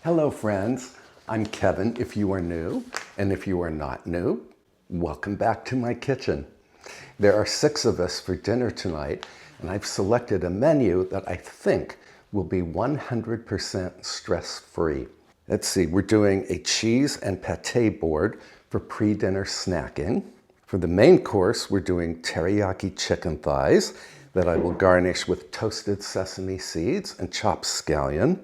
Hello friends, I'm Kevin if you are new, and if you are not new, welcome back to my kitchen. There are 6 of us for dinner tonight, and I've selected a menu that I think will be 100% stress-free. Let's see, we're doing a cheese and pate board for pre-dinner snacking. For the main course, we're doing teriyaki chicken thighs that I will garnish with toasted sesame seeds and chopped scallion.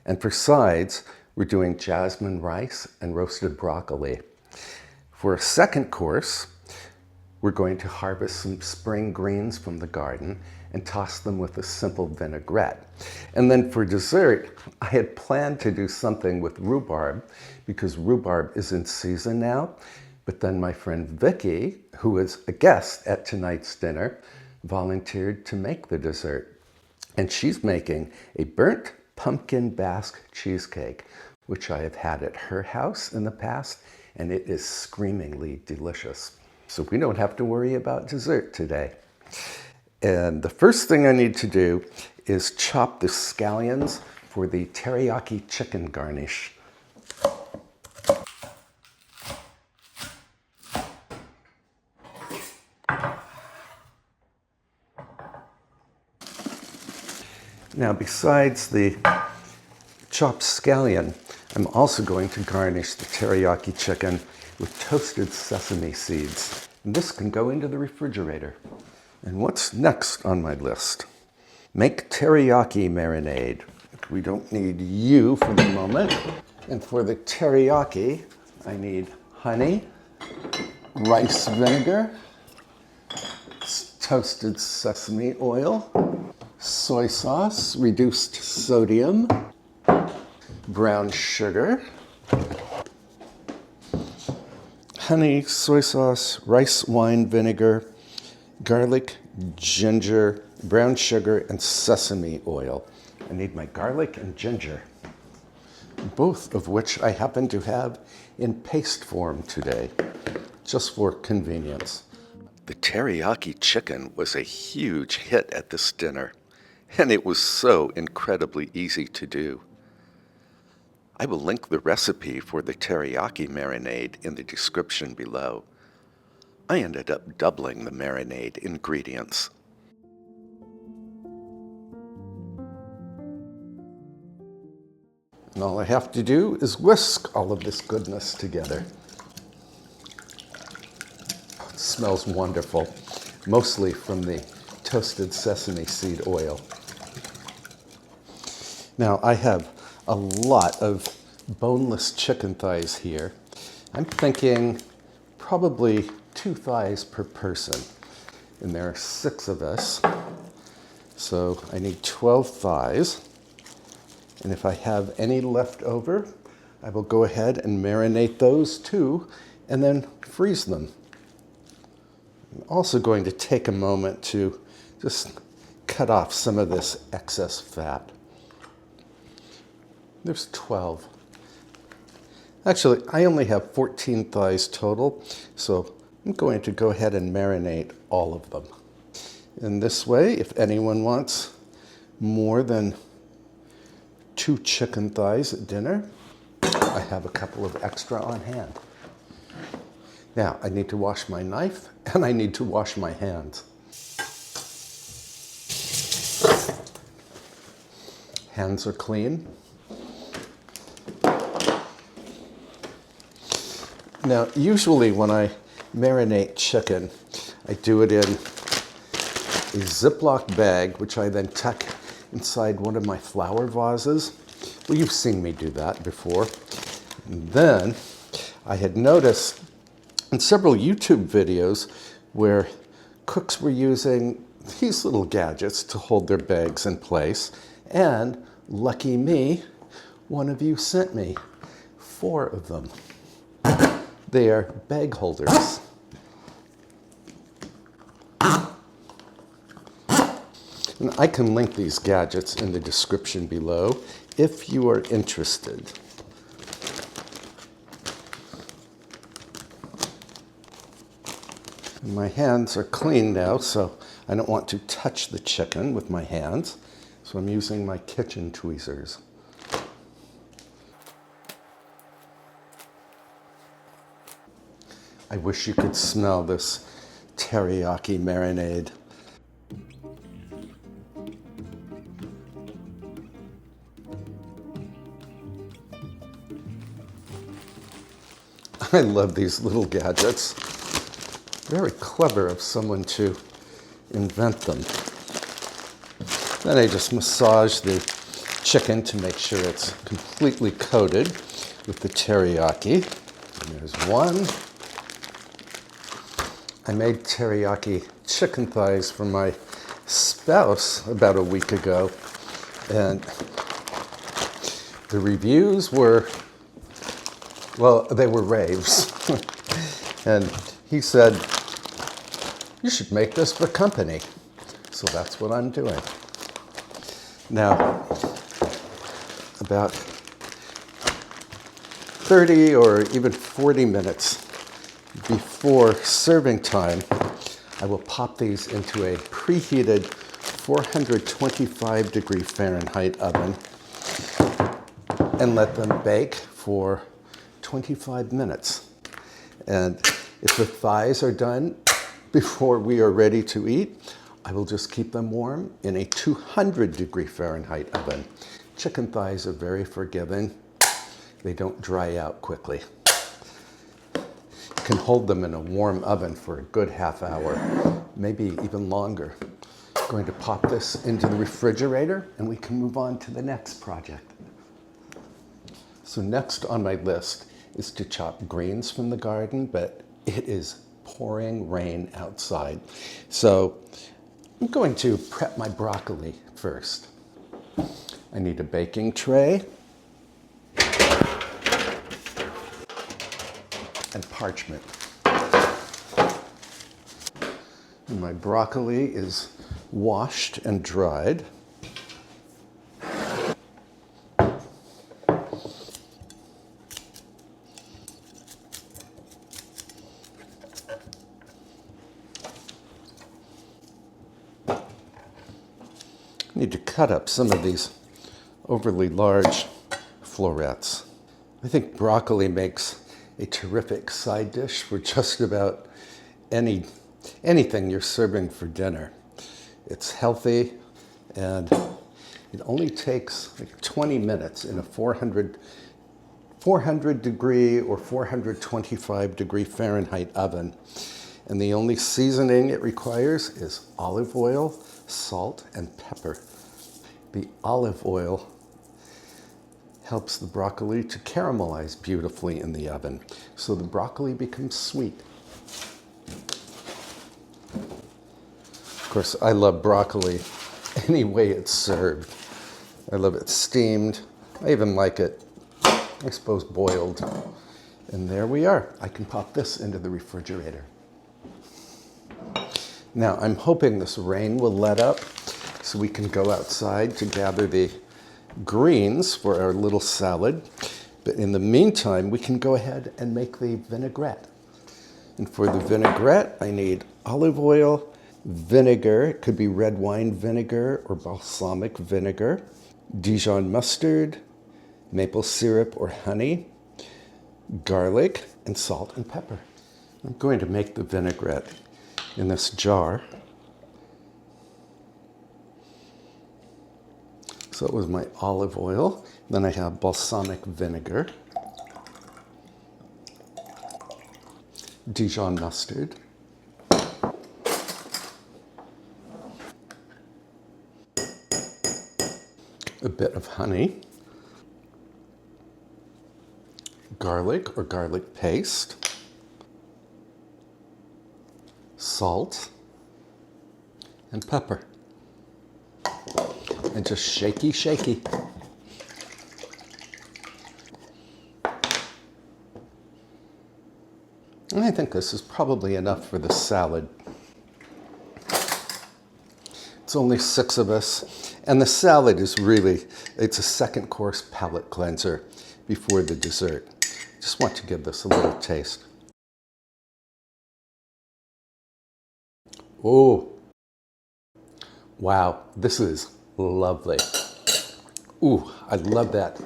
And for sides, we're doing jasmine rice and roasted broccoli. For a second course, we're going to harvest some spring greens from the garden and toss them with a simple vinaigrette. And then for dessert, I had planned to do something with rhubarb because rhubarb is in season now. But then my friend Vicky, who is a guest at tonight's dinner, volunteered to make the dessert. And she's making a burnt pumpkin Basque cheesecake, which I have had at her house in the past, and it is screamingly delicious. So we don't have to worry about dessert today. And the first thing I need to do is chop the scallions for the teriyaki chicken garnish. Now, besides the chopped scallion, I'm also going to garnish the teriyaki chicken with toasted sesame seeds. And this can go into the refrigerator. And what's next on my list? Make teriyaki marinade. We don't need you for the moment. And for the teriyaki, I need honey, rice vinegar, toasted sesame oil, soy sauce, reduced sodium, brown sugar, honey, soy sauce, rice wine vinegar, garlic, ginger, brown sugar, and sesame oil. I need my garlic and ginger, both of which I happen to have in paste form today, just for convenience. The teriyaki chicken was a huge hit at this dinner, and it was so incredibly easy to do. I will link the recipe for the teriyaki marinade in the description below. I ended up doubling the marinade ingredients. And all I have to do is whisk all of this goodness together. It smells wonderful, mostly from the toasted sesame seed oil. Now, I have a lot of boneless chicken thighs here. I'm thinking probably 2 thighs per person. And there are 6 of us. So I need 12 thighs. And if I have any left over, I will go ahead and marinate those too, and then freeze them. I'm also going to take a moment to just cut off some of this excess fat. There's 12. Actually, I only have 14 thighs total, so I'm going to go ahead and marinate all of them. In this way, if anyone wants more than 2 chicken thighs at dinner, I have a couple of extra on hand. Now, I need to wash my knife, and I need to wash my hands. Hands are clean. Now, usually when I marinate chicken, I do it in a Ziploc bag, which I then tuck inside one of my flower vases. Well, you've seen me do that before. And then I had noticed in several YouTube videos where cooks were using these little gadgets to hold their bags in place. And lucky me, one of you sent me 4 of them. They are bag holders. And I can link these gadgets in the description below if you are interested. My hands are clean now, so I don't want to touch the chicken with my hands. So I'm using my kitchen tweezers. I wish you could smell this teriyaki marinade. I love these little gadgets. Very clever of someone to invent them. Then I just massage the chicken to make sure it's completely coated with the teriyaki. And there's one. I made teriyaki chicken thighs for my spouse about a week ago, and the reviews were, well, they were raves. And he said, you should make this for company. So that's what I'm doing. Now, about 30 or even 40 minutes before serving time, I will pop these into a preheated 425 degree Fahrenheit oven and let them bake for 25 minutes. And if the thighs are done before we are ready to eat, I will just keep them warm in a 200 degree Fahrenheit oven. Chicken thighs are very forgiving. They don't dry out quickly. You can hold them in a warm oven for a good half hour, maybe even longer. I'm going to pop this into the refrigerator and we can move on to the next project. So next on my list is to chop greens from the garden, but it is pouring rain outside. So I'm going to prep my broccoli first. I need a baking tray and parchment. And my broccoli is washed and dried. I need to cut up some of these overly large florets. I think broccoli makes a terrific side dish for just about anything you're serving for dinner. It's healthy, and it only takes like 20 minutes in a 400 degree or 425 degree Fahrenheit oven. And the only seasoning it requires is olive oil, salt, and pepper. The olive oil helps the broccoli to caramelize beautifully in the oven, so the broccoli becomes sweet. Of course, I love broccoli any way it's served. I love it steamed. I even like it, I suppose, boiled. And there we are. I can pop this into the refrigerator. Now, I'm hoping this rain will let up so we can go outside to gather the greens for our little salad. But in the meantime, we can go ahead and make the vinaigrette. And for the vinaigrette, I need olive oil, vinegar, it could be red wine vinegar or balsamic vinegar, Dijon mustard, maple syrup or honey, garlic, and salt and pepper. I'm going to make the vinaigrette in this jar. So it was my olive oil. Then I have balsamic vinegar, Dijon mustard, a bit of honey, garlic or garlic paste, salt, and pepper. And just shaky, shaky. And I think this is probably enough for the salad. It's only 6 of us, and the salad is really, it's a second course palate cleanser before the dessert. Just want to give this a little taste. Oh, wow, this is lovely. Ooh, I love that.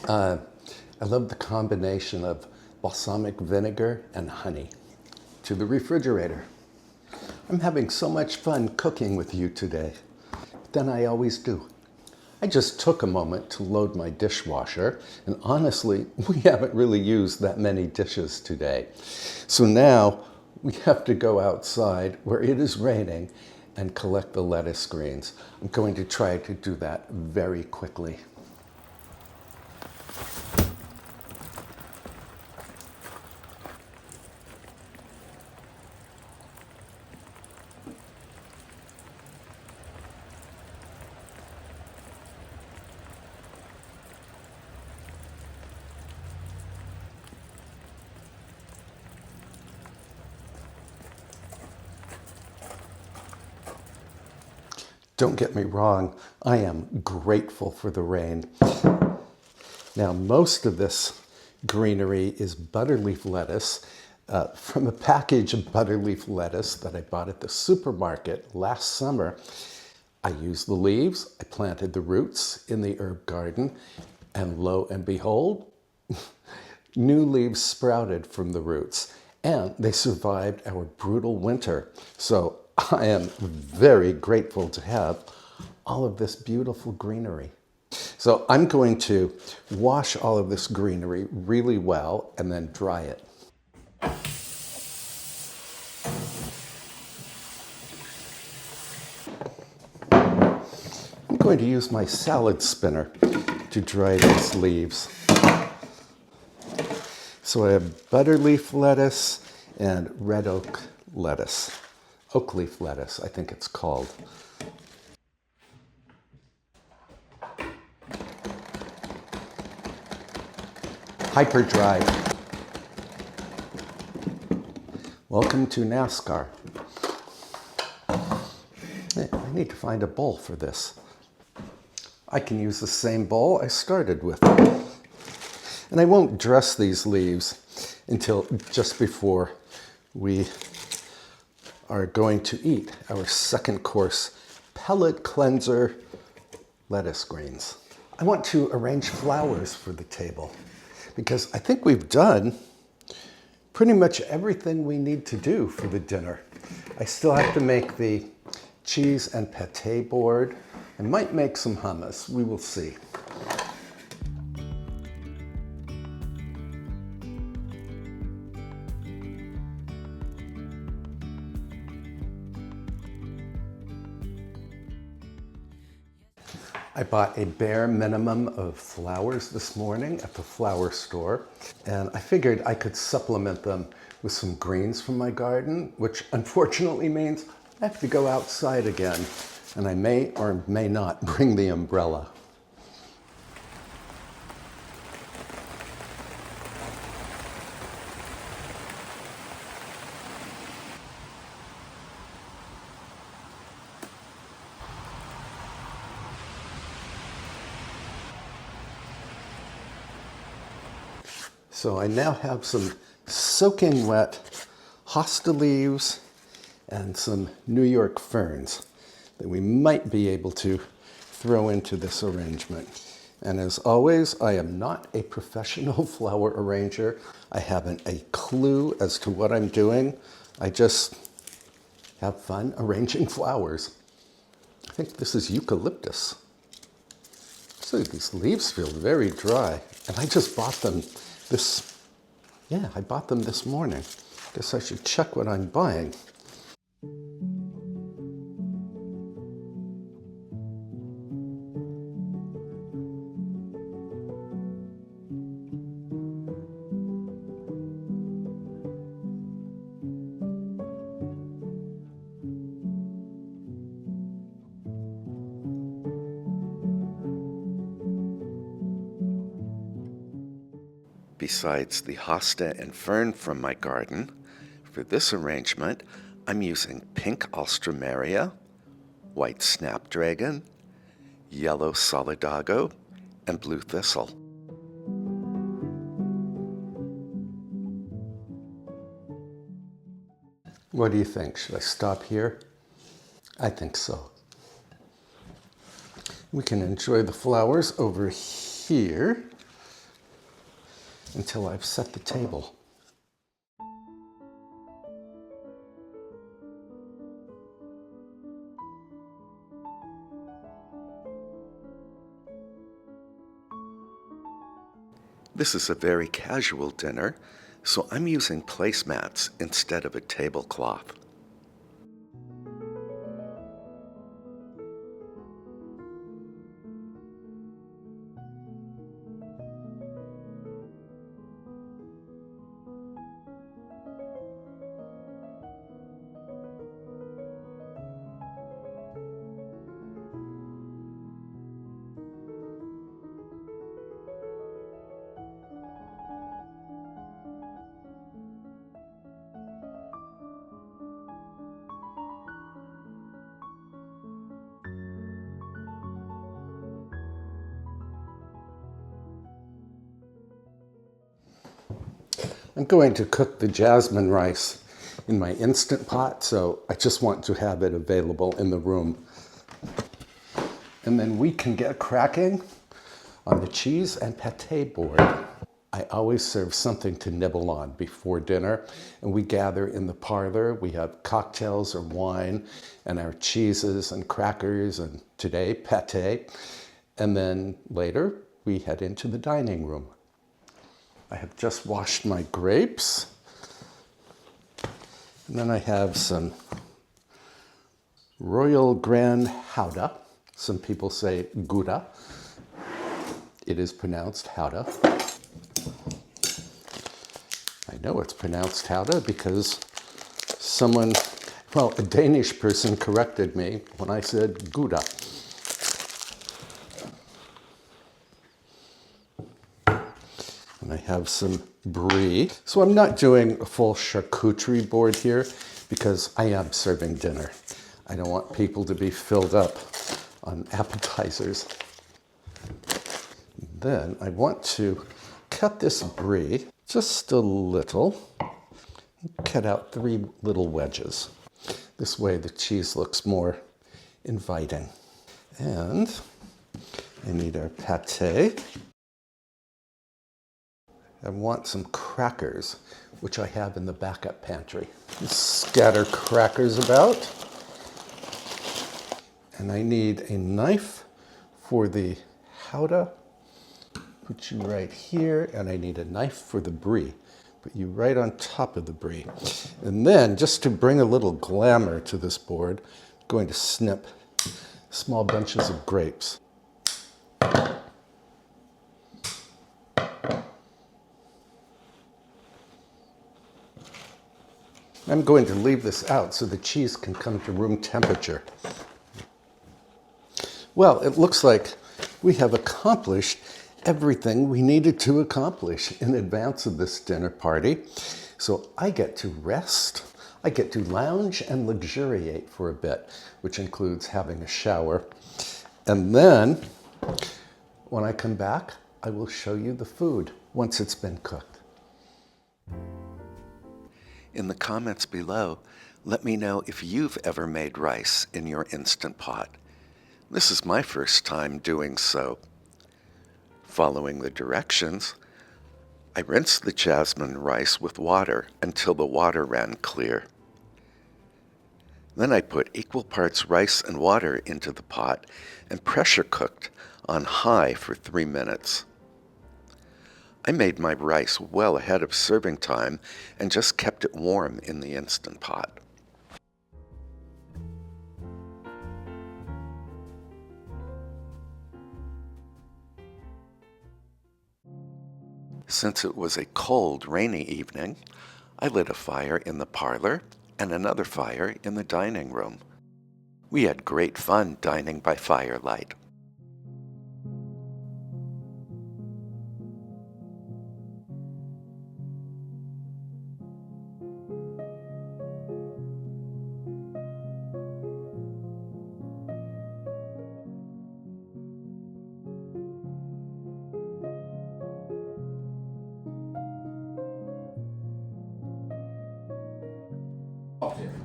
I love the combination of balsamic vinegar, and honey. To the refrigerator. I'm having so much fun cooking with you today than I always do. I just took a moment to load my dishwasher, and honestly, we haven't really used that many dishes today. So now we have to go outside where it is raining and collect the lettuce greens. I'm going to try to do that very quickly. Don't get me wrong, I am grateful for the rain. Now, most of this greenery is butterleaf lettuce from a package of butterleaf lettuce that I bought at the supermarket last summer. I used the leaves, I planted the roots in the herb garden, and lo and behold, new leaves sprouted from the roots, and they survived our brutal winter. So I am very grateful to have all of this beautiful greenery. So I'm going to wash all of this greenery really well and then dry it. I'm going to use my salad spinner to dry these leaves. So I have butterleaf lettuce and red oak lettuce. Oak leaf lettuce, I think it's called. Hyper dry. Welcome to NASCAR. I need to find a bowl for this. I can use the same bowl I started with. And I won't dress these leaves until just before we are going to eat our second course pellet cleanser lettuce greens. I want to arrange flowers for the table because I think we've done pretty much everything we need to do for the dinner. I still have to make the cheese and pate board. I might make some hummus, we will see. I bought a bare minimum of flowers this morning at the flower store, and I figured I could supplement them with some greens from my garden, which unfortunately means I have to go outside again, and I may or may not bring the umbrella. So I now have some soaking wet hosta leaves and some New York ferns that we might be able to throw into this arrangement. And as always, I am not a professional flower arranger. I haven't a clue as to what I'm doing. I just have fun arranging flowers. I think this is eucalyptus. So these leaves feel very dry, and I just bought them I bought them this morning. Guess I should check what I'm buying. Besides the hosta and fern from my garden, for this arrangement, I'm using pink alstroemeria, white snapdragon, yellow solidago, and blue thistle. What do you think? Should I stop here? I think so. We can enjoy the flowers over here. until I've set the table. This is a very casual dinner, so I'm using placemats instead of a tablecloth. I'm going to cook the jasmine rice in my Instant Pot, so I just want to have it available in the room. And then we can get cracking on the cheese and pate board. I always serve something to nibble on before dinner, and we gather in the parlor. We have cocktails or wine and our cheeses and crackers, and today pate. And then later we head into the dining room. I have just washed my grapes. And then I have some Royal Grand Gouda. Some people say Gouda. It is pronounced Gouda. I know it's pronounced Gouda because a Danish person corrected me when I said Gouda. And I have some brie. So I'm not doing a full charcuterie board here because I am serving dinner. I don't want people to be filled up on appetizers. Then I want to cut this brie just a little. Cut out 3 little wedges. This way the cheese looks more inviting. And I need our pate. I want some crackers, which I have in the backup pantry. Just scatter crackers about. And I need a knife for the Gouda. Put you right here. And I need a knife for the brie. Put you right on top of the brie. And then, just to bring a little glamour to this board, I'm going to snip small bunches of grapes. I'm going to leave this out so the cheese can come to room temperature. Well, it looks like we have accomplished everything we needed to accomplish in advance of this dinner party. So I get to rest, I get to lounge and luxuriate for a bit, which includes having a shower. And then, when I come back, I will show you the food once it's been cooked. In the comments below, let me know if you've ever made rice in your Instant Pot. This is my first time doing so. Following the directions, I rinsed the jasmine rice with water until the water ran clear. Then I put equal parts rice and water into the pot and pressure cooked on high for 3 minutes. I made my rice well ahead of serving time and just kept it warm in the Instant Pot. Since it was a cold, rainy evening, I lit a fire in the parlor and another fire in the dining room. We had great fun dining by firelight.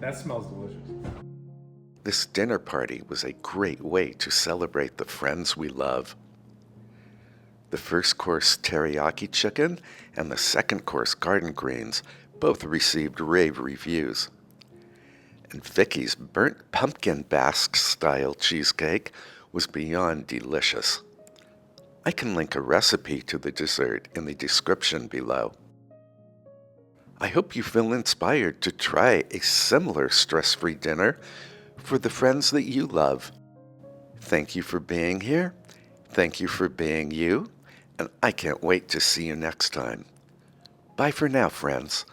That smells delicious. This dinner party was a great way to celebrate the friends we love. The first course teriyaki chicken and the second course garden greens both received rave reviews. And Vicky's burnt pumpkin Basque-style cheesecake was beyond delicious. I can link a recipe to the dessert in the description below. I hope you feel inspired to try a similar stress-free dinner for the friends that you love. Thank you for being here. Thank you for being you. And I can't wait to see you next time. Bye for now, friends.